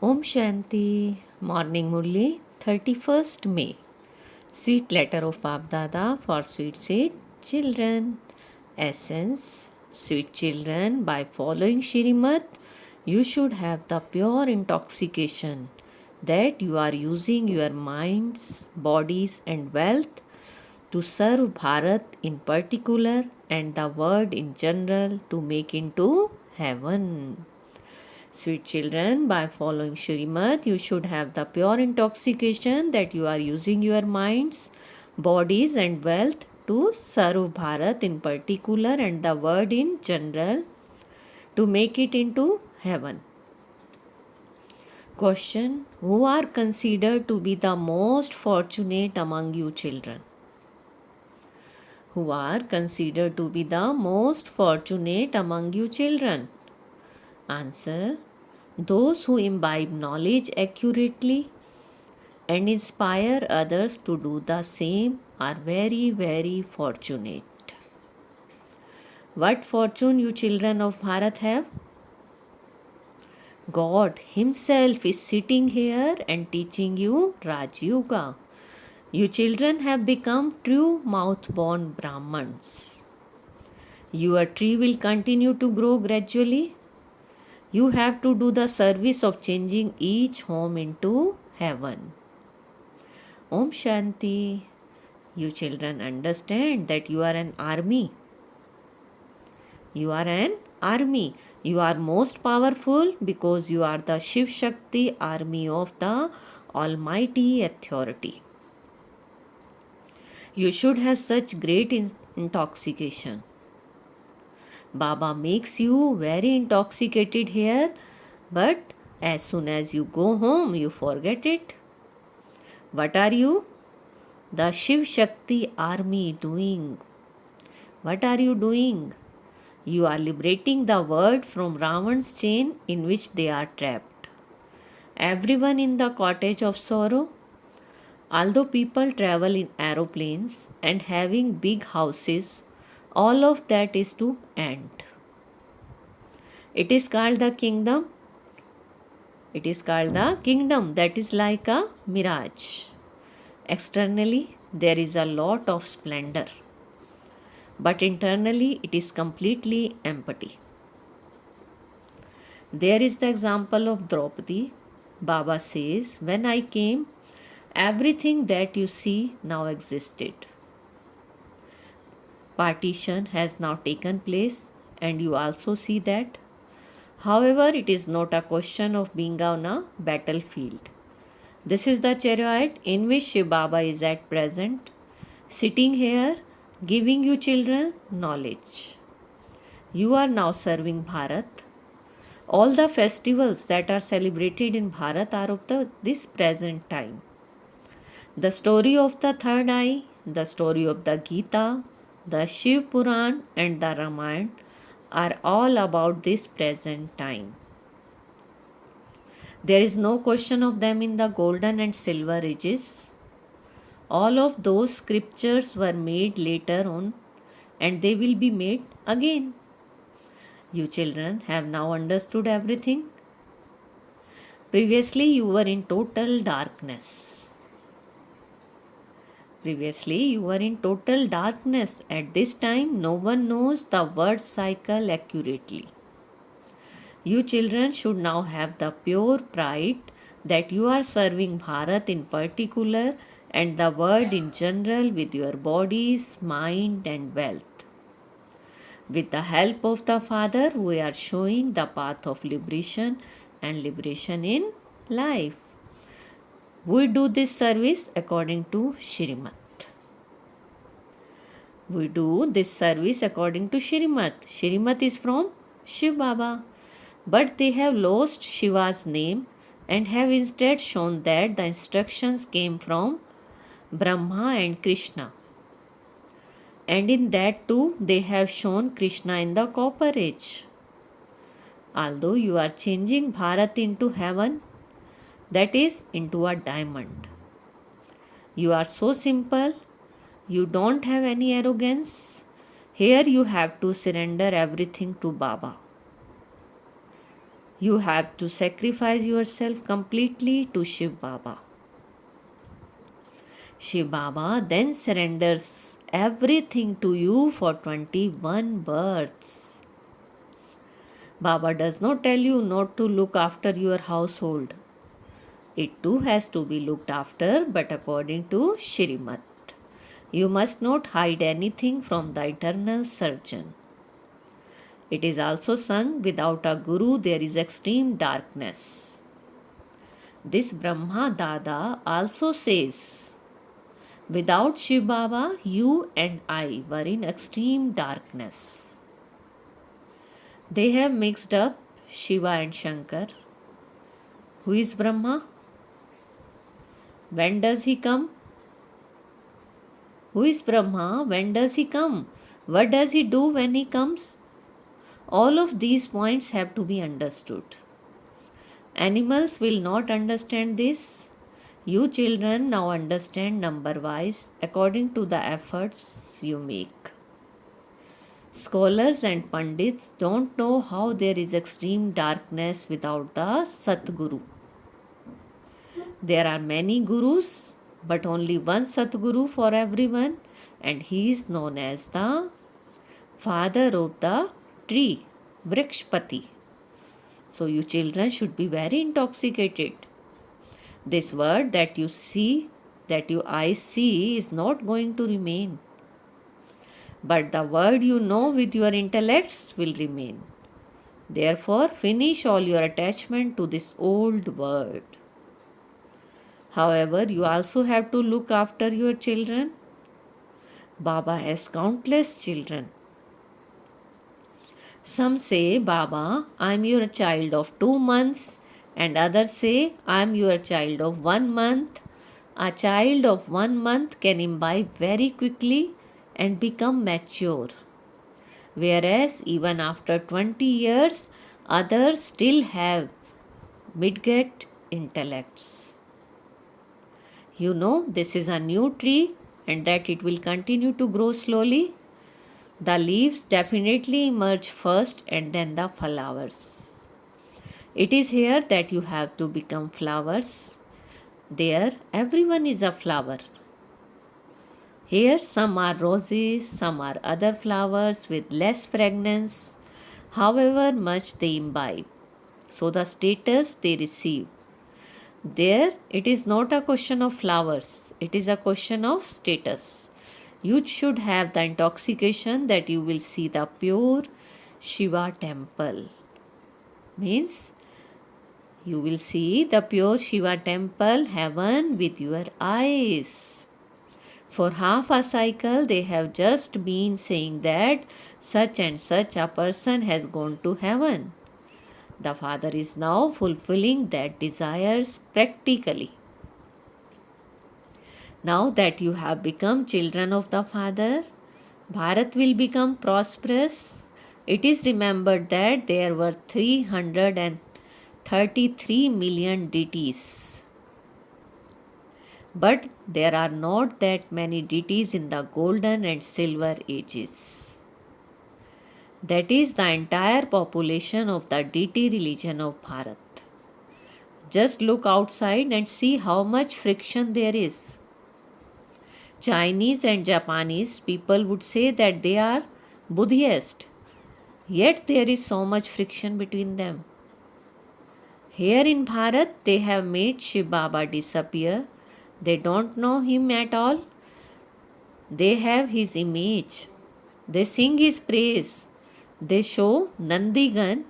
Om Shanti, Morning Murli, 31st May. Sweet letter of Bap Dada for sweet children. Essence, sweet children, by following Shrimat, you should have the pure intoxication that you are using your minds, bodies, and wealth to serve Bharat in particular and the world in general to make into heaven. Sweet children, by following Shrimat, you should have the pure intoxication that you are using your minds, bodies, and wealth to serve Bharat in particular and the world in general to make it into heaven. Question: who are considered to be the most fortunate among you children? Who are considered to be the most fortunate among you children? Answer: those who imbibe knowledge accurately and inspire others to do the same are very, very fortunate. What fortune you children of Bharat have? God Himself is sitting here and teaching you Raj Yoga. You children have become true mouth-born Brahmans. Your tree will continue to grow gradually. You have to do the service of changing each home into heaven. Om Shanti. You children understand that you are an army. You are an army. You are most powerful because you are the Shiv Shakti army of the Almighty Authority. You should have such great intoxication. Baba makes you very intoxicated here, but as soon as you go home, you forget it. What are you? The Shiv Shakti army doing. What are you doing? You are liberating the world from Ravan's chain in which they are trapped. Everyone in the cottage of sorrow. Although people travel in aeroplanes and having big houses, all of that is to end. It is called the kingdom. It is called the kingdom that is like a mirage. Externally, there is a lot of splendor, but internally, it is completely empty. There is the example of Draupadi. Baba says, when I came, everything that you see now existed. Partition has now taken place, and you also see that. However, it is not a question of being on a battlefield. This is the chariot in which Shiv Baba is at present, sitting here, giving you children knowledge. You are now serving Bharat. All the festivals that are celebrated in Bharat are of this present time. The story of the third eye, the story of the Gita, the Shiv Puran and the Ramayana are all about this present time. There is no question of them in the golden and silver ages. All of those scriptures were made later on and they will be made again. You children have now understood everything. Previously you were in total darkness. At this time, no one knows the word cycle accurately. You children should now have the pure pride that you are serving Bharat in particular and the world in general with your bodies, mind and wealth. With the help of the Father, we are showing the path of liberation and liberation in life. We do this service according to Shrimat. Shrimat is from Shiv Baba. But they have lost Shiva's name and have instead shown that the instructions came from Brahma and Krishna. And in that too, they have shown Krishna in the copper age. Although you are changing Bharat into heaven, that is into a diamond. You are so simple, you don't have any arrogance. Here you have to surrender everything to Baba. You have to sacrifice yourself completely to Shiv Baba. Shiv Baba then surrenders everything to you for 21 births. Baba does not tell you not to look after your household. It too has to be looked after, but according to Shrimat. You must not hide anything from the eternal surgeon. It is also sung, without a guru there is extreme darkness. This Brahma Dada also says, without Shiv Baba, you and I were in extreme darkness. They have mixed up Shiva and Shankar. Who is Brahma? When does he come? Who is Brahma? When does he come? What does he do when he comes? All of these points have to be understood. Animals will not understand this. You children now understand number wise according to the efforts you make. Scholars and Pandits don't know how there is extreme darkness without the Satguru. There are many gurus, but only one Satguru for everyone, and he is known as the father of the tree, Vrikshpati. So you children should be very intoxicated. This word that you see, that your eyes see, is not going to remain. But the word you know with your intellects will remain. Therefore, finish all your attachment to this old word. However, you also have to look after your children. Baba has countless children. Some say, Baba, I am your child of 2 months, and others say, I am your child of 1 month. A child of 1 month can imbibe very quickly and become mature, whereas even after 20 years, others still have midget intellects. You know, this is a new tree and that it will continue to grow slowly. The leaves definitely emerge first and then the flowers. It is here that you have to become flowers. There, everyone is a flower. Here, some are roses, some are other flowers with less fragrance, however much they imbibe. So, the status they receive. There, it is not a question of flowers, it is a question of status. You should have the intoxication that you will see the pure Shiva temple. Means, you will see the pure Shiva temple, heaven with your eyes. For half a cycle, they have just been saying that such and such a person has gone to heaven. The Father is now fulfilling that desires practically. Now that you have become children of the Father, Bharat will become prosperous. It is remembered that there were 333 million deities. But there are not that many deities in the golden and silver ages. That is the entire population of the deity religion of Bharat. Just look outside and see how much friction there is. Chinese and Japanese people would say that they are Buddhist, yet there is so much friction between them. Here in Bharat, they have made Shiv Baba disappear. They don't know him at all. They have his image. They sing his praise. They show Nandigan,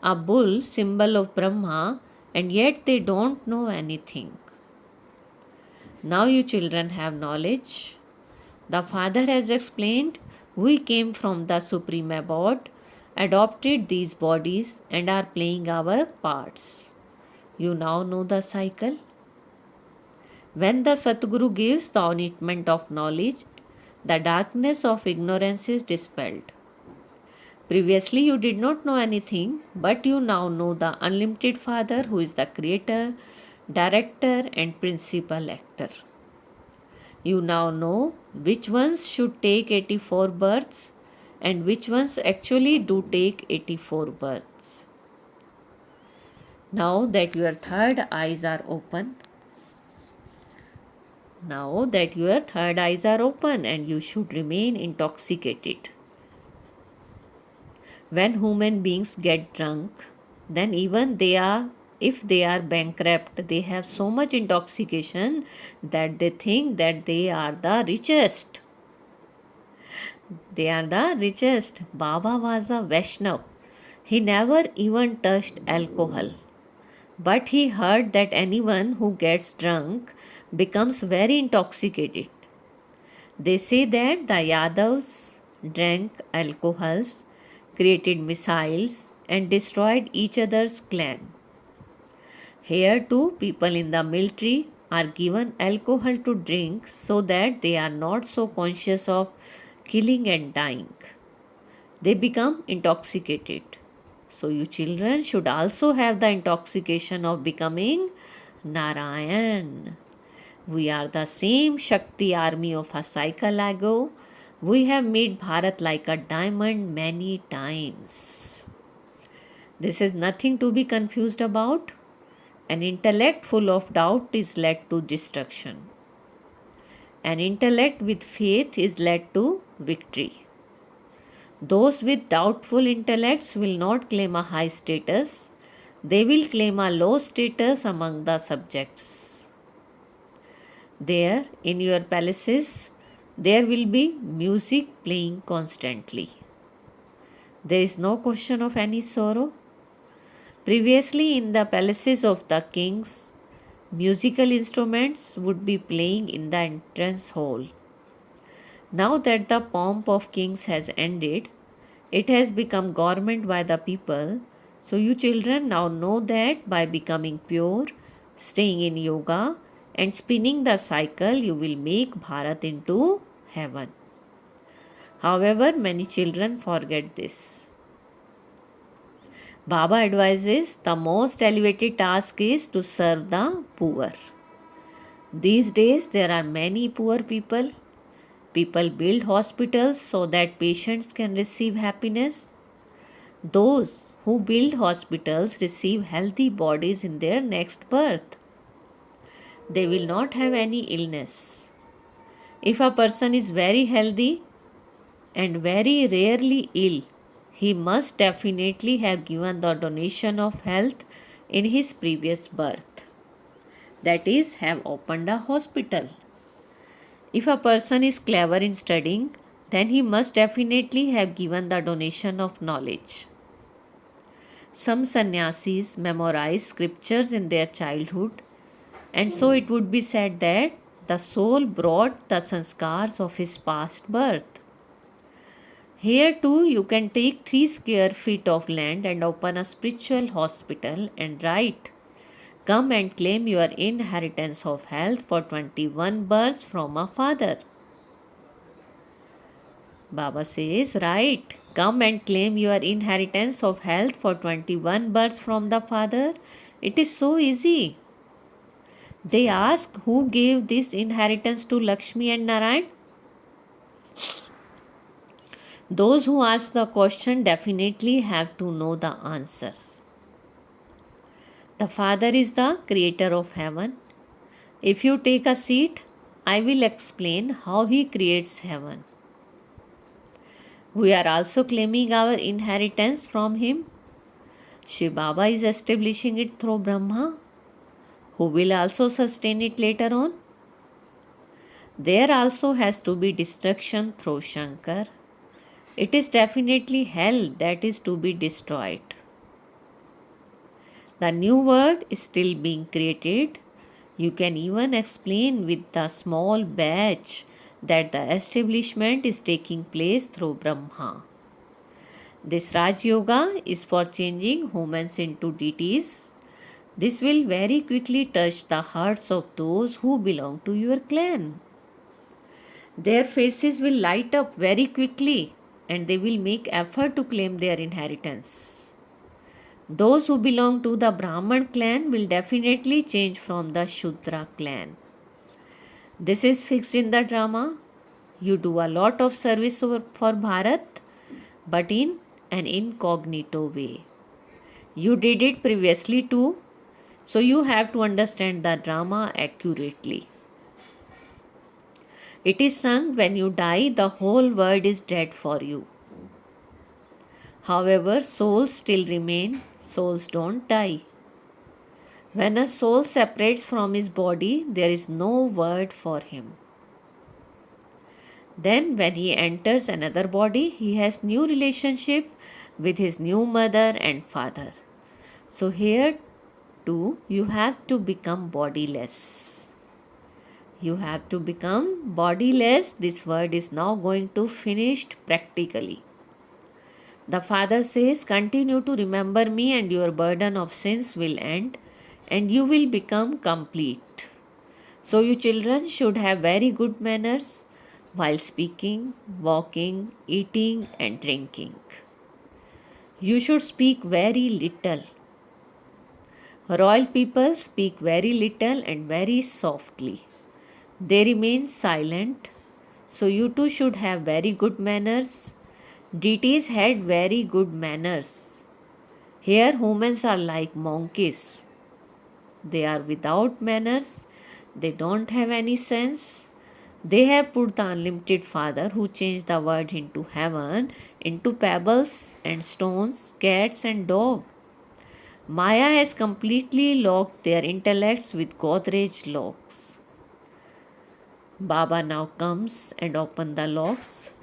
a bull symbol of Brahma, and yet they don't know anything. Now you children have knowledge. The Father has explained, we came from the Supreme Abode, adopted these bodies and are playing our parts. You now know the cycle. When the Satguru gives the ointment of knowledge, the darkness of ignorance is dispelled. Previously you did not know anything, but you now know the unlimited Father who is the creator, director and principal actor. You now know which ones should take 84 births and which ones actually do take 84 births. Now that your third eyes are open, and you should remain intoxicated. When human beings get drunk, then if they are bankrupt, they have so much intoxication that they think that they are the richest. They are the richest. Baba was a Vaishnav. He never even touched alcohol. But he heard that anyone who gets drunk becomes very intoxicated. They say that the Yadavs drank alcohols, created missiles, and destroyed each other's clan. Here too, people in the military are given alcohol to drink so that they are not so conscious of killing and dying. They become intoxicated. So you children should also have the intoxication of becoming Narayan. We are the same Shakti army of a cycle ago. We have made Bharat like a diamond many times. This is nothing to be confused about. An intellect full of doubt is led to destruction. An intellect with faith is led to victory. Those with doubtful intellects will not claim a high status. They will claim a low status among the subjects. There, in your palaces, there will be music playing constantly. There is no question of any sorrow. Previously, in the palaces of the kings, musical instruments would be playing in the entrance hall. Now that the pomp of kings has ended, it has become government by the people. So you children now know that by becoming pure, staying in yoga, and spinning the cycle, you will make Bharat into heaven. However, many children forget this. Baba advises the most elevated task is to serve the poor. These days, there are many poor people. People build hospitals so that patients can receive happiness. Those who build hospitals receive healthy bodies in their next birth. They will not have any illness. If a person is very healthy and very rarely ill, he must definitely have given the donation of health in his previous birth. That is, have opened a hospital. If a person is clever in studying, then he must definitely have given the donation of knowledge. Some sannyasis memorize scriptures in their childhood, and so it would be said that the soul brought the sanskars of his past birth. Here too, you can take 3 square feet of land and open a spiritual hospital and write, "Come and claim your inheritance of health for 21 births from a father." Baba says, right, come and claim your inheritance of health for 21 births from the father. It is so easy. They ask, who gave this inheritance to Lakshmi and Narayan? Those who ask the question definitely have to know the answer. The Father is the creator of heaven. If you take a seat, I will explain how he creates heaven. We are also claiming our inheritance from him. Shiv Baba is establishing it through Brahma, who will also sustain it later on. There also has to be destruction through Shankar. It is definitely hell that is to be destroyed. The new world is still being created. You can even explain with the small batch that the establishment is taking place through Brahma. This Raj Yoga is for changing humans into deities. This will very quickly touch the hearts of those who belong to your clan. Their faces will light up very quickly and they will make effort to claim their inheritance. Those who belong to the Brahman clan will definitely change from the Shudra clan. This is fixed in the drama. You do a lot of service for Bharat, but in an incognito way. You did it previously too, so you have to understand the drama accurately. It is sung when you die, the whole world is dead for you. However, souls still remain, souls don't die. When a soul separates from his body, there is no word for him. Then when he enters another body, he has new relationship with his new mother and father. So here too, you have to become bodiless. You have to become bodiless. This word is now going to finished practically. The Father says, continue to remember me and your burden of sins will end and you will become complete. So you children should have very good manners while speaking, walking, eating and drinking. You should speak very little. Royal people speak very little and very softly. They remain silent. So you too should have very good manners. Deities had very good manners. Here humans are like monkeys. They are without manners. They don't have any sense. They have put the unlimited Father who changed the world into heaven into pebbles and stones, cats and dogs. Maya has completely locked their intellects with Godrej locks. Baba now comes and opens the locks.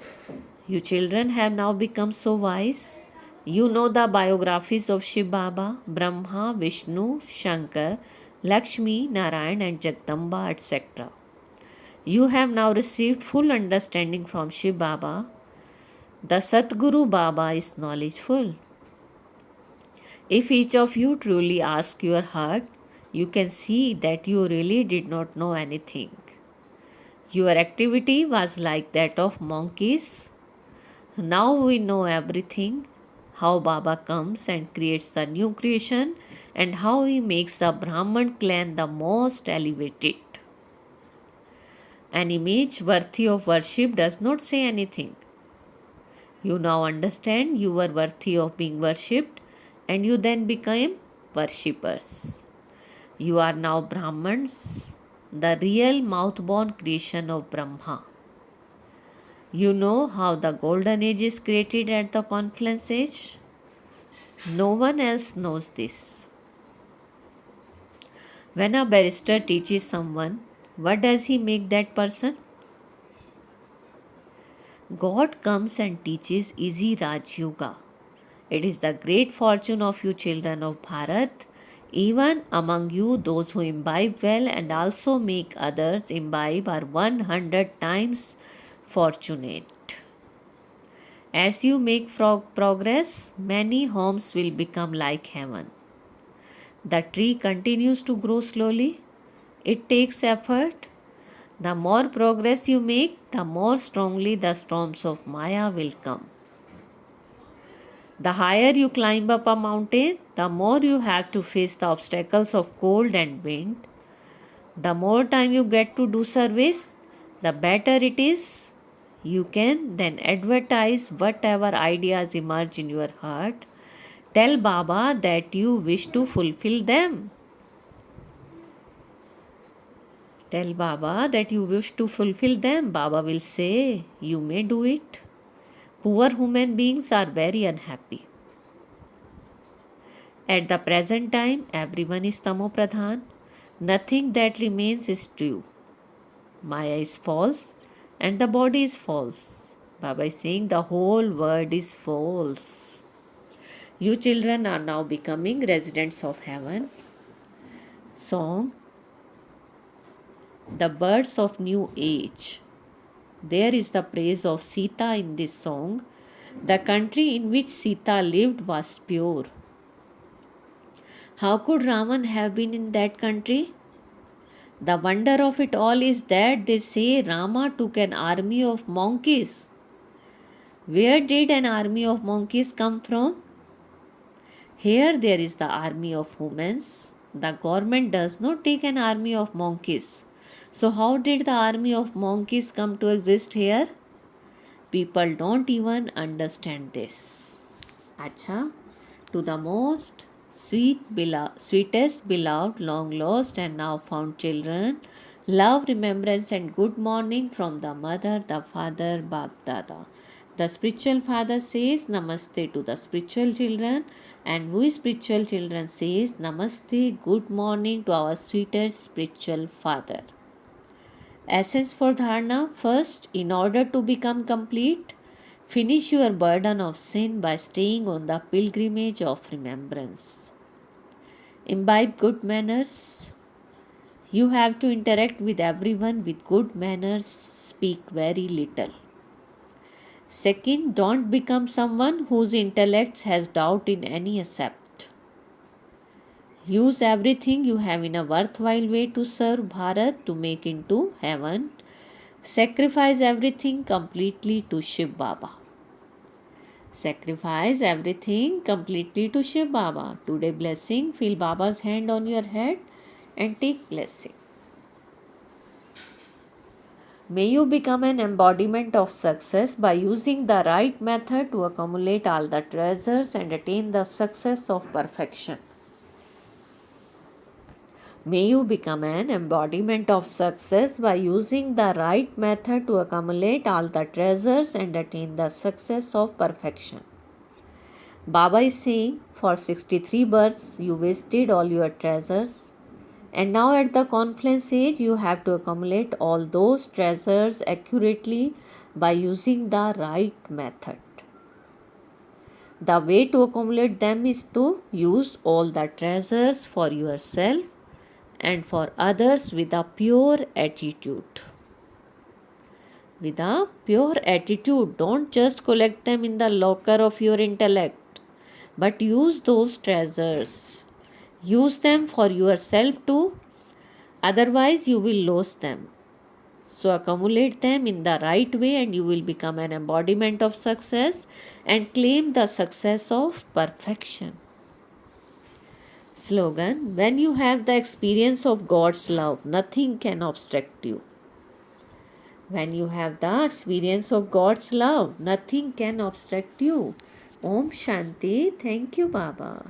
You children have now become so wise. You know the biographies of Shiv Baba, Brahma, Vishnu, Shankar, Lakshmi, Narayan and Jagdamba, etc. You have now received full understanding from Shiv Baba. The Satguru Baba is knowledgeful. If each of you truly ask your heart, you can see that you really did not know anything. Your activity was like that of monkeys. Now we know everything, how Baba comes and creates the new creation and how he makes the Brahman clan the most elevated. An image worthy of worship does not say anything. You now understand you were worthy of being worshipped and you then became worshippers. You are now Brahmans, the real mouth-born creation of Brahma. You know how the golden age is created at the confluence age? No one else knows this. When a barrister teaches someone, what does he make that person? God comes and teaches easy Raj Yoga. It is the great fortune of you children of Bharat, even among you those who imbibe well and also make others imbibe are 100 times fortunate. As you make progress, many homes will become like heaven. The tree continues to grow slowly. It takes effort. The more progress you make, the more strongly the storms of Maya will come. The higher you climb up a mountain, the more you have to face the obstacles of cold and wind. The more time you get to do service, the better it is. You can then advertise whatever ideas emerge in your heart. Tell Baba that you wish to fulfill them. Tell Baba that you wish to fulfill them. Baba will say, you may do it. Poor human beings are very unhappy. At the present time, everyone is Tamo Pradhan. Nothing that remains is true. Maya is false and the body is false. Baba is saying the whole world is false. You children are now becoming residents of heaven. Song, the birds of new age. There is the praise of Sita in this song. The country in which Sita lived was pure. How could Raman have been in that country? The wonder of it all is that they say Rama took an army of monkeys. Where did an army of monkeys come from? Here there is the army of humans. The government does not take an army of monkeys. So how did the army of monkeys come to exist here? People don't even understand this. Acha, to the most Sweetest beloved, long lost and now found children, love, remembrance, and good morning from the mother, the father, Bap Dada. The spiritual father says Namaste to the spiritual children, and we spiritual children says Namaste, good morning to our sweetest spiritual father. Essence for dharana. First, in order to become complete, finish your burden of sin by staying on the pilgrimage of remembrance. Imbibe good manners. You have to interact with everyone with good manners, speak very little. Second, don't become someone whose intellect has doubt in any aspect. Use everything you have in a worthwhile way to serve Bharat to make into heaven. Sacrifice everything completely to Shiv Baba. Sacrifice everything completely to Shiv Baba. Today blessing, feel Baba's hand on your head and take blessing. May you become an embodiment of success by using the right method to accumulate all the treasures and attain the success of perfection. May you become an embodiment of success by using the right method to accumulate all the treasures and attain the success of perfection. Baba is saying, for 63 births you wasted all your treasures, and now at the confluence age you have to accumulate all those treasures accurately by using the right method. The way to accumulate them is to use all the treasures for yourself and for others with a pure attitude. With a pure attitude, don't just collect them in the locker of your intellect, but use those treasures. Use them for yourself too, otherwise you will lose them. So accumulate them in the right way and you will become an embodiment of success and claim the success of perfection. Slogan: when you have the experience of God's love, nothing can obstruct you. When you have the experience of God's love, nothing can obstruct you. Om Shanti. Thank you, Baba.